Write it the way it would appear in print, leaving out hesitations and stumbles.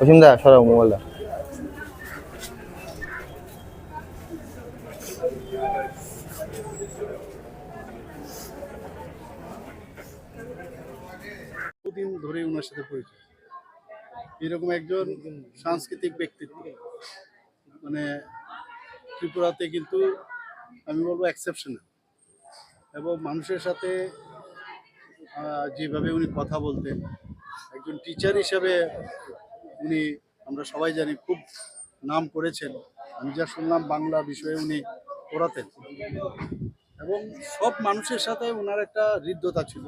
অসীম দা সরাও মোবাইলটা। বহুদিন ধরে ওনার সাথে পরিচয়। এরকম একজন সাংস্কৃতিক ব্যক্তিত্ব মানে ত্রিপুরাতে কিন্তু আমি বলবো এক্সেপশনাল, এবং মানুষের সাথে যেভাবে উনি কথা বলতেন, একজন টিচার হিসাবে উনি আমরা সবাই জানি খুব নাম করেছেন। আমি যা শুনলাম বাংলা বিষয়ে উনি পড়াতেন, এবং সব মানুষের সাথে ওনার একটা হৃদ্যতা ছিল।